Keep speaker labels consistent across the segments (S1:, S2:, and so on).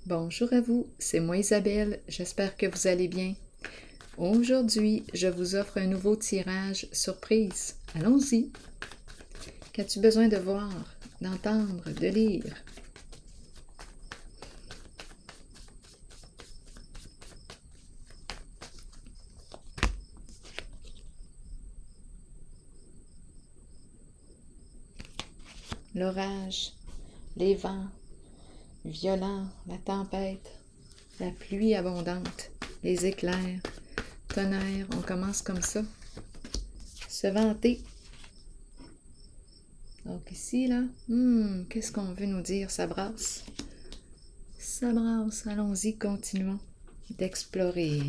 S1: Bonjour à vous, c'est moi Isabelle, j'espère que vous allez bien. Aujourd'hui, je vous offre un nouveau tirage surprise. Allons-y! Qu'as-tu besoin de voir, d'entendre, de lire? L'orage, les vents violents, la tempête, la pluie abondante, les éclairs, tonnerre, on commence comme ça. Se vanter. Donc ici, là, qu'est-ce qu'on veut nous dire? Ça brasse. Ça brasse. Allons-y, continuons d'explorer.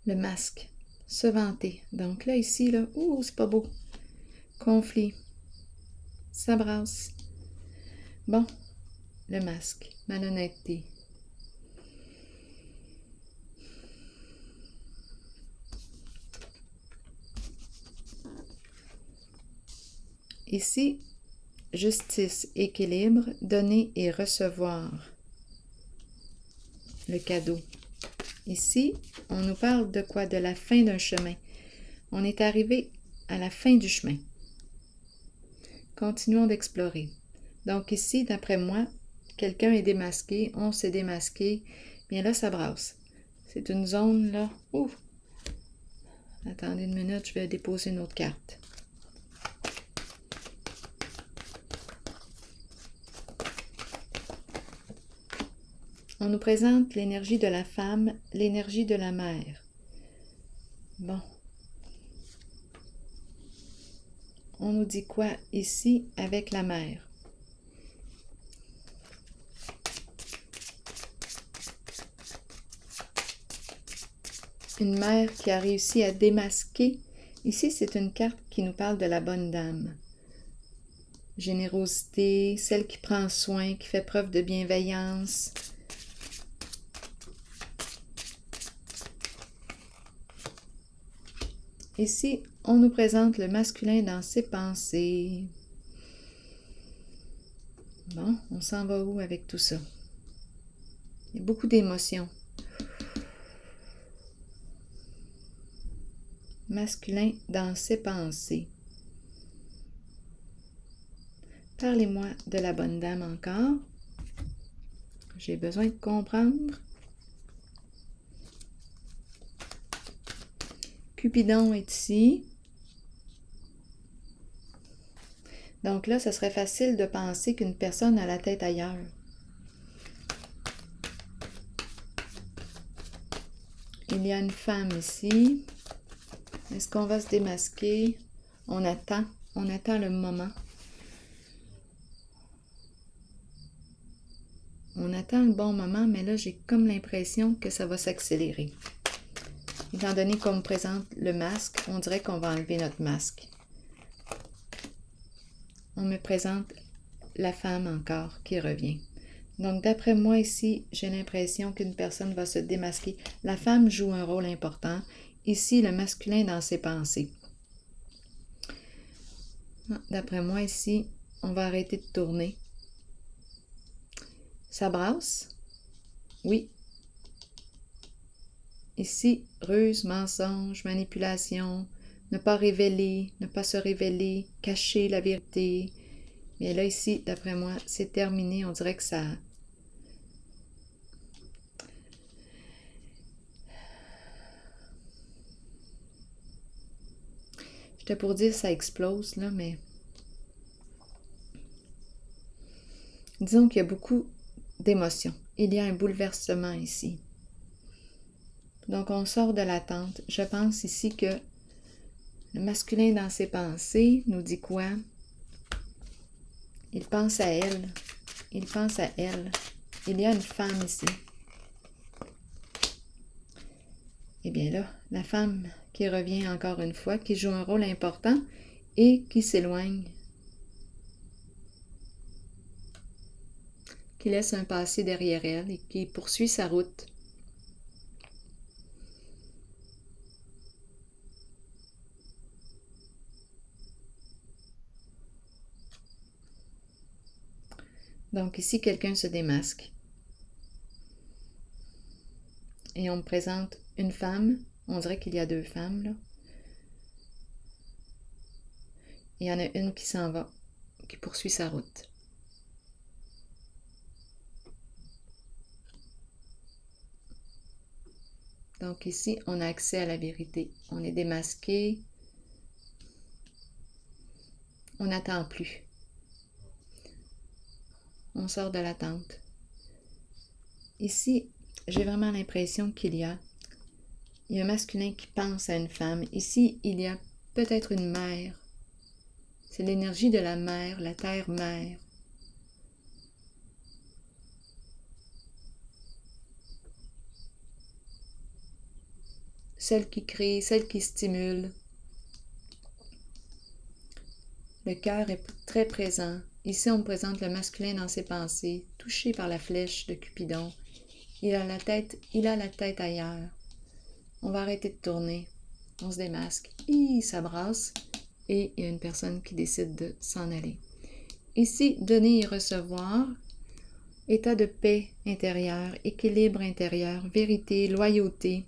S1: Le masque. Se vanter. Donc là, ici, là, c'est pas beau. Conflit. Ça brasse. Bon, le masque. Malhonnêteté. Ici, justice, équilibre, donner et recevoir. Le cadeau. Ici, on nous parle de quoi? De la fin d'un chemin. On est arrivé à la fin du chemin. Continuons d'explorer. Donc ici, d'après moi, quelqu'un est démasqué, on s'est démasqué. Bien là, ça brasse. C'est une zone là. Attendez une minute, je vais déposer une autre carte. On nous présente l'énergie de la femme, l'énergie de la mère. Bon. On nous dit quoi ici avec la mère? Une mère qui a réussi à démasquer. Ici, c'est une carte qui nous parle de la bonne dame. Générosité, celle qui prend soin, qui fait preuve de bienveillance. Ici, on nous présente le masculin dans ses pensées. Bon, on s'en va où avec tout ça? Il y a beaucoup d'émotions. Masculin dans ses pensées. Parlez-moi de la bonne dame encore. J'ai besoin de comprendre. Cupidon est ici. Donc là, ce serait facile de penser qu'une personne a la tête ailleurs. Il y a une femme ici. Est-ce qu'on va se démasquer? On attend le moment. On attend le bon moment, mais là, j'ai comme l'impression que ça va s'accélérer. Étant donné qu'on me présente le masque, on dirait qu'on va enlever notre masque. On me présente la femme encore qui revient. Donc, d'après moi ici, j'ai l'impression qu'une personne va se démasquer. La femme joue un rôle important. Ici, le masculin dans ses pensées. D'après moi ici, on va arrêter de tourner. Ça brasse? Oui. Ici, ruse, mensonge, manipulation, ne pas révéler, ne pas se révéler, cacher la vérité. Mais là, ici, d'après moi, c'est terminé. On dirait que ça... J'étais pour dire ça explose, là, mais... Disons qu'il y a beaucoup d'émotions. Il y a un bouleversement ici. Donc, on sort de l'attente. Je pense ici que le masculin dans ses pensées nous dit quoi? Il pense à elle. Il pense à elle. Il y a une femme ici. Eh bien là, la femme qui revient encore une fois, qui joue un rôle important et qui s'éloigne, qui laisse un passé derrière elle et qui poursuit sa route. Donc ici, quelqu'un se démasque. Et on me présente une femme. On dirait qu'il y a deux femmes, là. Il y en a une qui s'en va, qui poursuit sa route. Donc ici, on a accès à la vérité. On est démasqué. On n'attend plus. On sort de l'attente. Ici, j'ai vraiment l'impression qu'il y a un masculin qui pense à une femme. Ici, il y a peut-être une mère. C'est l'énergie de la mère, la terre-mère. Celle qui crée, celle qui stimule. Le cœur est très présent. Ici, on me présente le masculin dans ses pensées, touché par la flèche de Cupidon. Il a la tête ailleurs. On va arrêter de tourner. On se démasque. Ça brasse. Et il y a une personne qui décide de s'en aller. Ici, donner et recevoir. État de paix intérieure, équilibre intérieur, vérité, loyauté.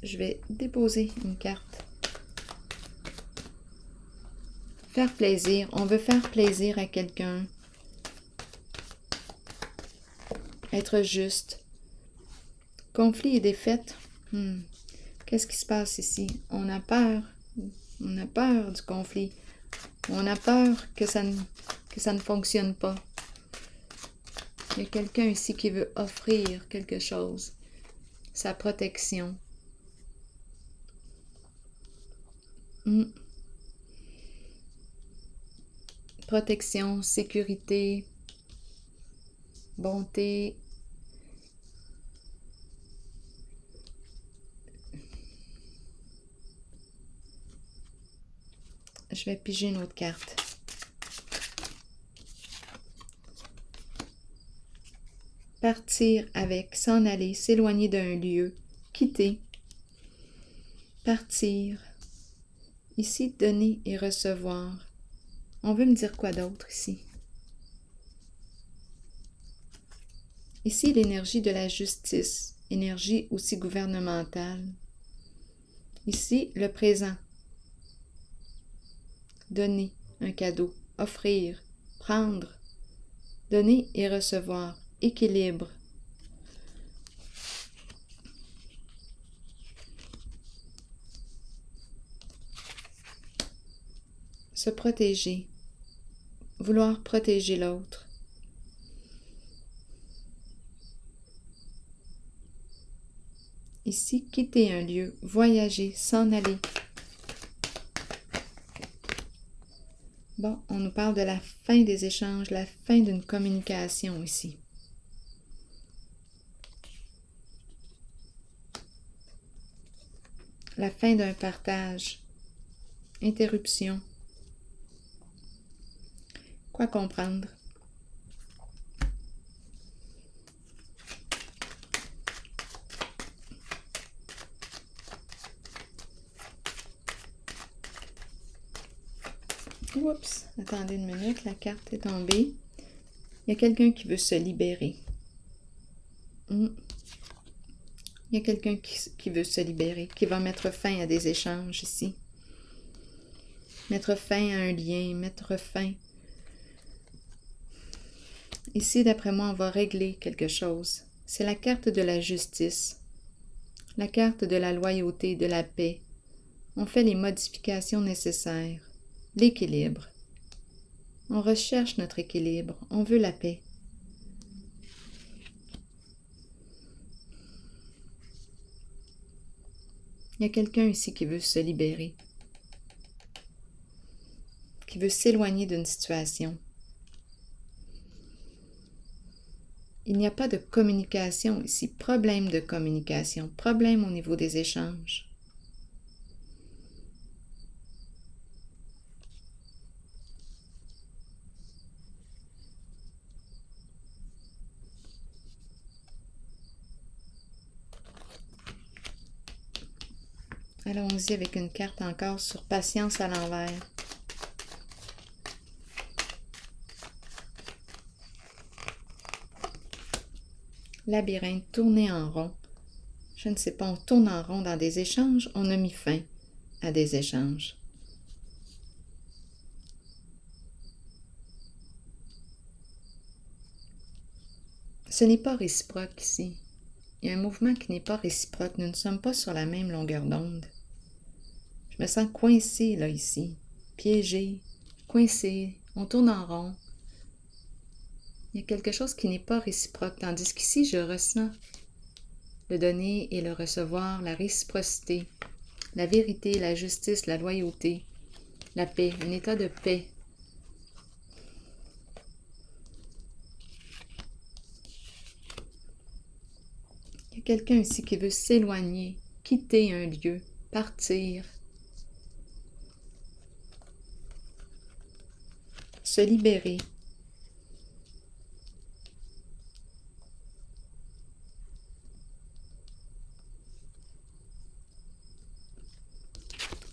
S1: Je vais déposer une carte. Faire plaisir. On veut faire plaisir à quelqu'un. Être juste. Conflit et défaite. Qu'est-ce qui se passe ici? On a peur. On a peur du conflit. On a peur que ça ne fonctionne pas. Il y a quelqu'un ici qui veut offrir quelque chose. Sa protection. Protection, sécurité, bonté. Je vais piger une autre carte. Partir avec, s'en aller, s'éloigner d'un lieu, quitter, partir. Ici, donner et recevoir. On veut me dire quoi d'autre ici? Ici, l'énergie de la justice, énergie aussi gouvernementale. Ici, le présent. Donner un cadeau, offrir, prendre, donner et recevoir, équilibre. Se protéger, vouloir protéger l'autre. Ici, quitter un lieu, voyager, s'en aller. Bon, on nous parle de la fin des échanges, la fin d'une communication ici. La fin d'un partage. Interruption. Quoi comprendre? Oups, attendez une minute, la carte est tombée. Il y a quelqu'un qui veut se libérer. Il y a quelqu'un qui veut se libérer, qui va mettre fin à des échanges ici. Mettre fin à un lien, mettre fin. Ici, d'après moi, on va régler quelque chose. C'est la carte de la justice, la carte de la loyauté, de la paix. On fait les modifications nécessaires. L'équilibre. On recherche notre équilibre. On veut la paix. Il y a quelqu'un ici qui veut se libérer, qui veut s'éloigner d'une situation. il n'y a pas de communication ici, problème de communication, problème au niveau des échanges. Allons-y avec une carte encore sur patience à l'envers. Labyrinthe, tourner en rond. Je ne sais pas, on tourne en rond dans des échanges, on a mis fin à des échanges. Ce n'est pas réciproque ici. Il y a un mouvement qui n'est pas réciproque. Nous ne sommes pas sur la même longueur d'onde. Je me sens coincée là ici, piégée, coincée, on tourne en rond. Il y a quelque chose qui n'est pas réciproque, tandis qu'ici je ressens le donner et le recevoir, la réciprocité, la vérité, la justice, la loyauté, la paix, un état de paix. Il y a quelqu'un ici qui veut s'éloigner, quitter un lieu, partir, se libérer.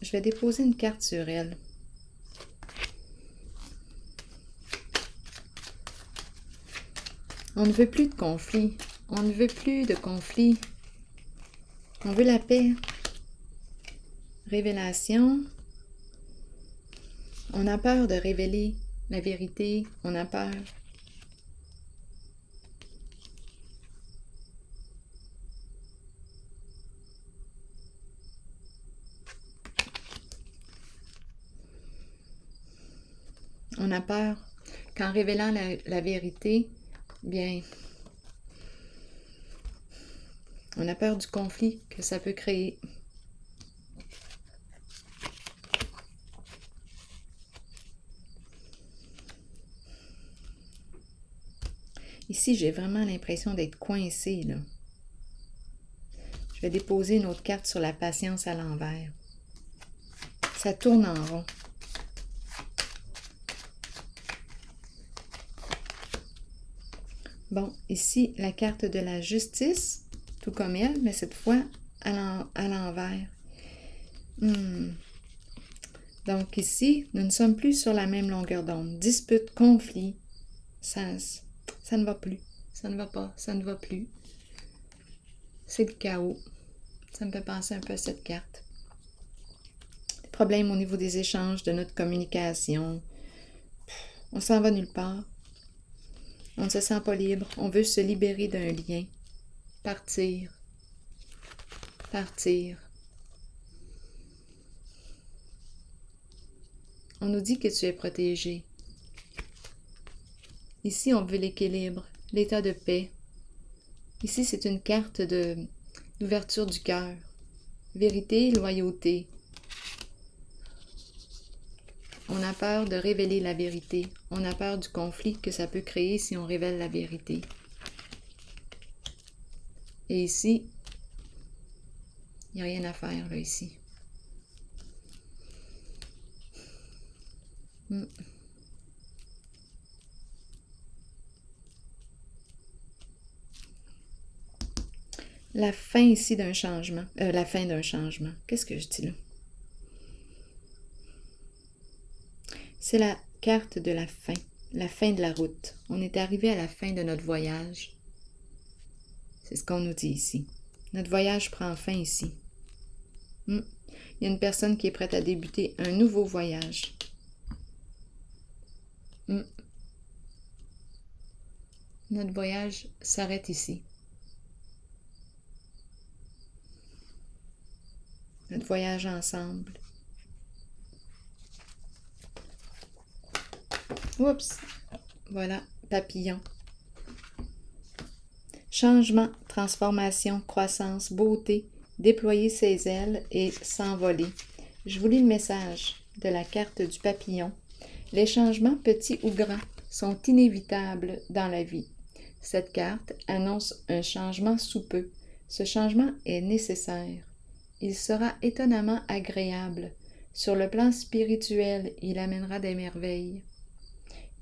S1: Je vais déposer une carte sur elle. On ne veut plus de conflit. On ne veut plus de conflit. On veut la paix. Révélation. On a peur de révéler la vérité. On a peur. On a peur qu'en révélant la vérité, bien, on a peur du conflit que ça peut créer. Ici, j'ai vraiment l'impression d'être coincée, là. Je vais déposer une autre carte sur la patience à l'envers. Ça tourne en rond. Bon, ici, la carte de la justice, tout comme elle, mais cette fois à l'envers. Donc ici, nous ne sommes plus sur la même longueur d'onde. Dispute, conflit, ça ne va plus. Ça ne va pas, ça ne va plus. C'est le chaos. Ça me fait penser un peu à cette carte. Des problèmes au niveau des échanges, de notre communication. On s'en va nulle part. On ne se sent pas libre. On veut se libérer d'un lien. Partir. Partir. On nous dit que tu es protégé. Ici, on veut l'équilibre, l'état de paix. Ici, c'est une carte d'ouverture du cœur. Vérité, loyauté. On a peur de révéler la vérité. On a peur du conflit que ça peut créer si on révèle la vérité. Et ici, il n'y a rien à faire, là, ici. La fin ici d'un changement. La fin d'un changement. Qu'est-ce que je dis là? C'est la carte de la fin de la route. On est arrivé à la fin de notre voyage. C'est ce qu'on nous dit ici. Notre voyage prend fin ici. Il y a une personne qui est prête à débuter un nouveau voyage. Notre voyage s'arrête ici. Notre voyage ensemble. Oups! Voilà, papillon. Changement, transformation, croissance, beauté, déployer ses ailes et s'envoler. Je vous lis le message de la carte du papillon. Les changements, petits ou grands, sont inévitables dans la vie. Cette carte annonce un changement sous peu. Ce changement est nécessaire. Il sera étonnamment agréable. Sur le plan spirituel, il amènera des merveilles.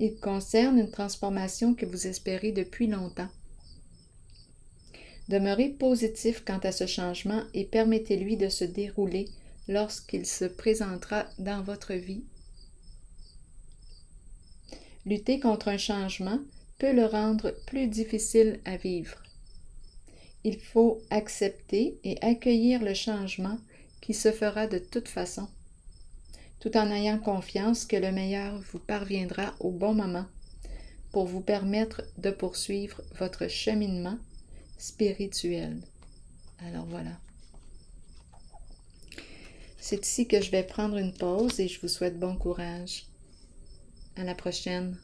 S1: Il concerne une transformation que vous espérez depuis longtemps. Demeurez positif quant à ce changement et permettez-lui de se dérouler lorsqu'il se présentera dans votre vie. Lutter contre un changement peut le rendre plus difficile à vivre. Il faut accepter et accueillir le changement qui se fera de toute façon, tout en ayant confiance que le meilleur vous parviendra au bon moment pour vous permettre de poursuivre votre cheminement spirituel. Alors voilà. C'est ici que je vais prendre une pause et je vous souhaite bon courage. À la prochaine.